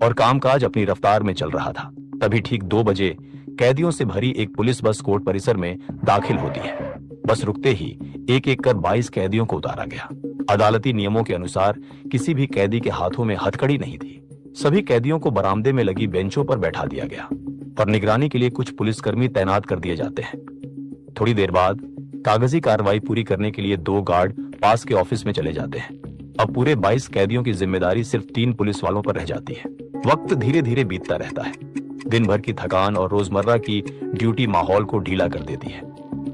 और कामकाज अपनी रफ्तार में चल रहा था। तभी ठीक 2 बजे कैदियों से भरी एक पुलिस बस कोर्ट परिसर में दाखिल होती है। बस रुकते ही एक एक कर 22 कैदियों को उतारा गया। अदालती नियमों के अनुसार किसी भी कैदी के हाथों में हथकड़ी नहीं थी। सभी कैदियों को बरामदे में लगी बेंचों पर बैठा दिया गया और निगरानी के लिए कुछ पुलिसकर्मी तैनात कर दिए जाते हैं। थोड़ी देर बाद कागजी कार्रवाई पूरी करने के लिए 2 गार्ड पास के ऑफिस में चले जाते हैं। अब पूरे 22 कैदियों की जिम्मेदारी सिर्फ 3 पुलिस वालों पर रह जाती है। वक्त धीरे धीरे बीतता रहता है। दिन भर की थकान और रोजमर्रा की ड्यूटी माहौल को ढीला कर देती है।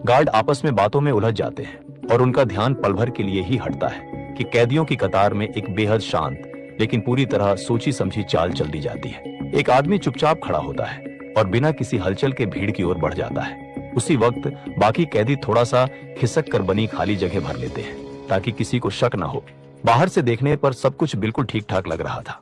गार्ड आपस में बातों में उलझ जाते हैं और उनका ध्यान पल भर के लिए ही हटता है कि कैदियों की कतार में एक बेहद शांत लेकिन पूरी तरह सोची समझी चाल चल दी जाती है। एक आदमी चुपचाप खड़ा होता है और बिना किसी हलचल के भीड़ की ओर बढ़ जाता है। उसी वक्त बाकी कैदी थोड़ा सा खिसक कर बनी खाली जगह भर लेते हैं ताकि किसी को शक न हो। बाहर से देखने पर सब कुछ बिल्कुल ठीक ठाक लग रहा था।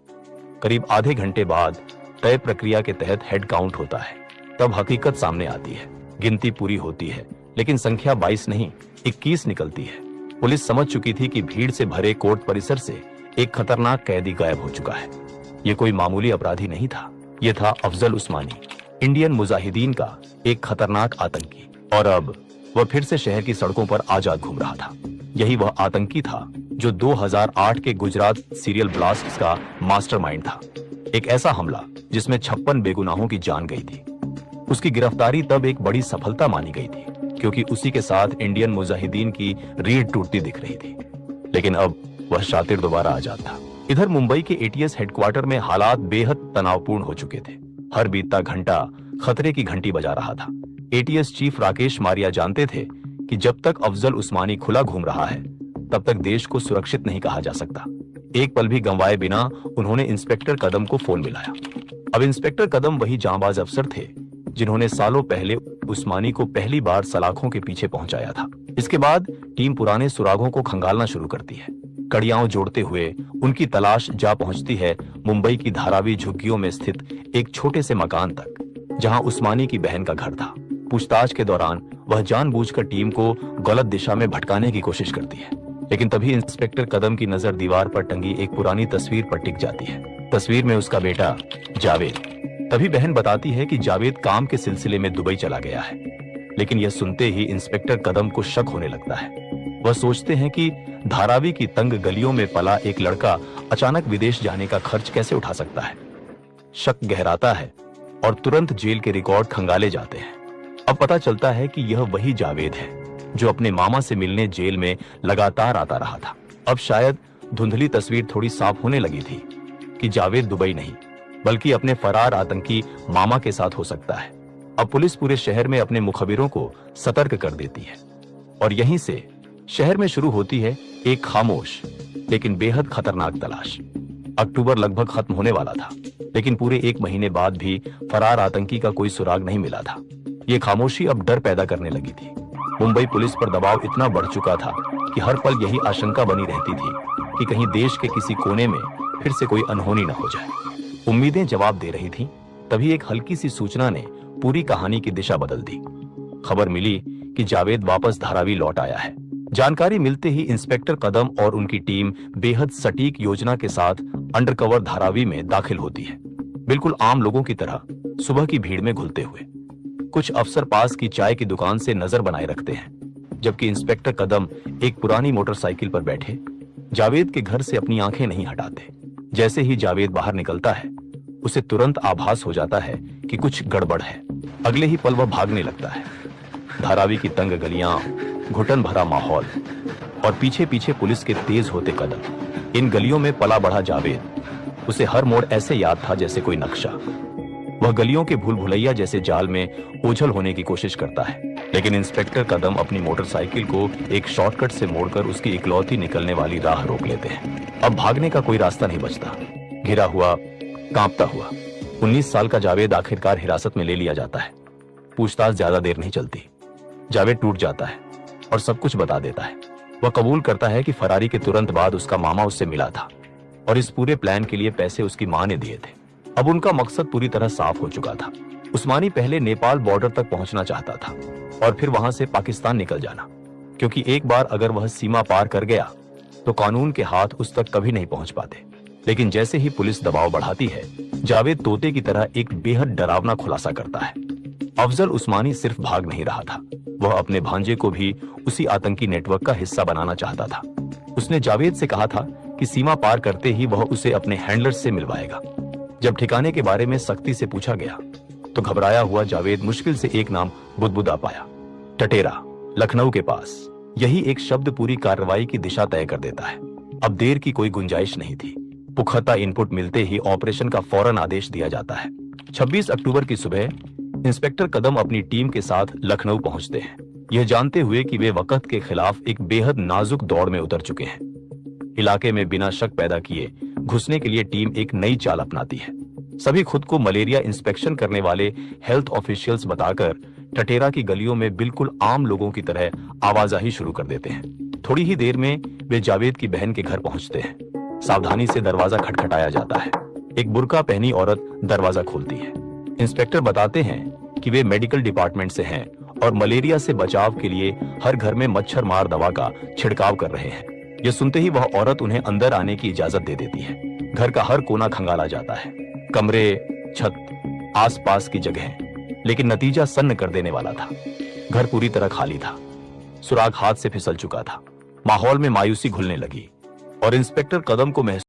करीब आधे घंटे बाद तय प्रक्रिया के तहत हेड काउंट होता है। तब हकीकत सामने आती है। गिनती पूरी होती है लेकिन संख्या 22 नहीं 21 निकलती है। पुलिस समझ चुकी थी कि भीड़ से भरे कोर्ट परिसर से एक खतरनाक कैदी गायब हो चुका है। ये कोई मामूली अपराधी नहीं था। ये था अफजल उस्मानी, इंडियन मुजाहिदीन का एक खतरनाक आतंकी। और अब वह फिर से शहर की सड़कों पर आजाद घूम रहा था। यही वह आतंकी था जो 2008 के गुजरात सीरियल ब्लास्ट का मास्टरमाइंड था। एक ऐसा हमला जिसमें 56 बेगुनाहों की जान गई थी। उसकी गिरफ्तारी तब एक बड़ी सफलता मानी गई थी क्योंकि उसी के साथ इंडियन मुजाहिदीन की रीढ़ टूटती दिख रही थी। लेकिन अब वह शातिर दोबारा आजाद था। इधर मुंबई के एटीएस हेडक्वार्टर में हालात बेहद तनावपूर्ण हो चुके थे। हर बीतता घंटा खतरे की घंटी बजा रहा था। एटीएस चीफ राकेश मारिया जानते थे कि जब तक अफजल उस्मानी खुला घूम रहा है तब तक देश को सुरक्षित नहीं कहा जा सकता। एक पल भी गंवाए बिना उन्होंने इंस्पेक्टर कदम को फोन मिलाया। अब इंस्पेक्टर कदम वही जांबाज अफसर थे जिन्होंने सालों पहले उस्मानी को पहली बार सलाखों के पीछे पहुंचाया था। इसके बाद टीम पुराने सुरागों को खंगालना शुरू करती है। कड़ियां जोड़ते हुए उनकी तलाश जा पहुंचती है मुंबई की धारावी झुग्गियों में स्थित एक छोटे से मकान तक जहां उस्मानी की बहन का घर था। पूछताछ के दौरान वह जानबूझकर टीम को गलत दिशा में भटकाने की कोशिश करती है। लेकिन तभी इंस्पेक्टर कदम की नजर दीवार पर टंगी एक पुरानी तस्वीर पर टिक जाती है। तस्वीर में उसका बेटा जावेद। तभी बहन बताती है कि जावेद काम के सिलसिले में दुबई चला गया है। लेकिन यह सुनते ही इंस्पेक्टर कदम को शक होने लगता है। वह सोचते हैं कि धारावी की तंग गलियों में पला एक लड़का अचानक विदेश जाने का खर्च कैसे उठा सकता है। शक गहराता है और तुरंत जेल के रिकॉर्ड खंगाले जाते हैं। अब पता चलता है कि यह वही जावेद है जो अपने मामा से मिलने जेल में लगातार आता रहा था। अब शायद धुंधली तस्वीर थोड़ी साफ होने लगी थी कि जावेद दुबई नहीं बल्कि अपने फरार आतंकी मामा के साथ हो सकता है। अब पुलिस पूरे शहर में अपने मुखबिरों को सतर्क कर देती है और यहीं से शहर में शुरू होती है एक खामोश लेकिन बेहद खतरनाक तलाश। अक्टूबर लगभग खत्म होने वाला था लेकिन पूरे 1 महीने बाद भी फरार आतंकी का कोई सुराग नहीं मिला था। ये खामोशी अब डर पैदा करने लगी थी। मुंबई पुलिस पर दबाव इतना बढ़ चुका था कि हर पल यही आशंका बनी रहती थी कि कहीं देश के किसी कोने में फिर से कोई अनहोनी न हो जाए। उम्मीदें जवाब दे रही थीं, तभी एक हल्की सी सूचना ने पूरी कहानी की दिशा बदल दी। खबर मिली कि जावेद वापस धारावी लौट आया है। जानकारी मिलते ही इंस्पेक्टर कदम और उनकी टीम बेहद सटीक योजना के साथ अंडरकवर धारावी में दाखिल होती है, बिल्कुल आम लोगों की तरह सुबह की भीड़ में घुलते हुए। कुछ अफसर पास की चाय की दुकान से नजर बनाए रखते हैं जबकि इंस्पेक्टर कदम एक पुरानी मोटरसाइकिल पर बैठे जावेद के घर से अपनी आंखें नहीं हटाते। जैसे ही जावेद बाहर निकलता है उसे तुरंत आभास हो जाता है कि कुछ गड़बड़ है। अगले ही पल वह भागने लगता है। धारावी की तंग गलियां, घुटन भरा माहौल और पीछे पीछे पुलिस के तेज होते कदम। इन गलियों में पला बढ़ा जावेद, उसे हर मोड़ ऐसे याद था जैसे कोई नक्शा। वह गलियों के भूल भुलैया जैसे जाल में ओझल होने की कोशिश करता है। लेकिन इंस्पेक्टर कदम अपनी मोटरसाइकिल को एक शॉर्टकट से मोड़कर उसकी इकलौती निकलने वाली राह रोक लेते हैं। अब भागने का कोई रास्ता नहीं बचता। घिरा हुआ, कांपता हुआ 19 साल का जावेद आखिरकार हिरासत में ले लिया जाता है। पूछताछ ज्यादा देर नहीं चलती। जावेद टूट जाता है और सब कुछ बता देता है। वह कबूल करता है कि फरारी के तुरंत बाद उसका मामा उससे मिला था और इस पूरे प्लान के लिए पैसे उसकी मां ने दिए थे। अब उनका मकसद पूरी तरह साफ हो चुका था। उस्मानी पहले नेपाल बॉर्डर तक पहुंचना चाहता था और फिर वहां से पाकिस्तान निकल जाना, क्योंकि एक बार अगर वह सीमा पार कर गया तो कानून के हाथ उस तक कभी नहीं पहुंच पाते। लेकिन जैसे ही पुलिस दबाव बढ़ाती है, जावेद तोते की तरह एक बेहद डरावना खुलासा करता है। अफजल उस्मानी सिर्फ भाग नहीं रहा था, वह अपने भांजे को भी उसी आतंकी नेटवर्क का हिस्सा बनाना चाहता था। उसने जावेद से कहा था कि सीमा पार करते ही वह उसे अपने हैंडलर से मिलवाएगा। जब ठिकाने के बारे में सख्ती से पूछा गया तो घबराया हुआ जावेद मुश्किल से एक नाम बुदबुदा पाया, टटेरा, लखनऊ के पास। यही एक शब्द पूरी कार्रवाई की दिशा तय कर देता है। अब देर की कोई गुंजाइश नहीं थी। पुख्ता इनपुट मिलते ही ऑपरेशन का फौरन आदेश दिया जाता है। 26 अक्टूबर की सुबह इंस्पेक्टर कदम अपनी टीम के साथ लखनऊ पहुंचते हैं, यह जानते हुए कि वे वक्त के खिलाफ एक बेहद नाजुक दौड़ में उतर चुके हैं। इलाके में बिना शक पैदा किए घुसने के लिए टीम एक नई चाल अपनाती है। सभी खुद को मलेरिया इंस्पेक्शन करने वाले हेल्थ ऑफिशियल्स बताकर टटेरा की गलियों में बिल्कुल आम लोगों की तरह आवाजाही शुरू कर देते हैं। थोड़ी ही देर में वे जावेद की बहन के घर पहुंचते हैं। सावधानी से दरवाजा खटखटाया जाता है। एक बुर्का पहनी औरत दरवाजा खोलती है। इंस्पेक्टर बताते हैं कि वे मेडिकल डिपार्टमेंट से हैं और मलेरिया से बचाव के लिए हर घर में मच्छर मार दवा का छिड़काव कर रहे हैं। यह सुनते ही वह औरत उन्हें अंदर आने की इजाजत दे देती है। घर का हर कोना खंगाला जाता है, कमरे, छत, आसपास की जगह, लेकिन नतीजा सन्न कर देने वाला था। घर पूरी तरह खाली था, सुराग हाथ से फिसल चुका था। माहौल में मायूसी घुलने लगी और इंस्पेक्टर कदम को महसूस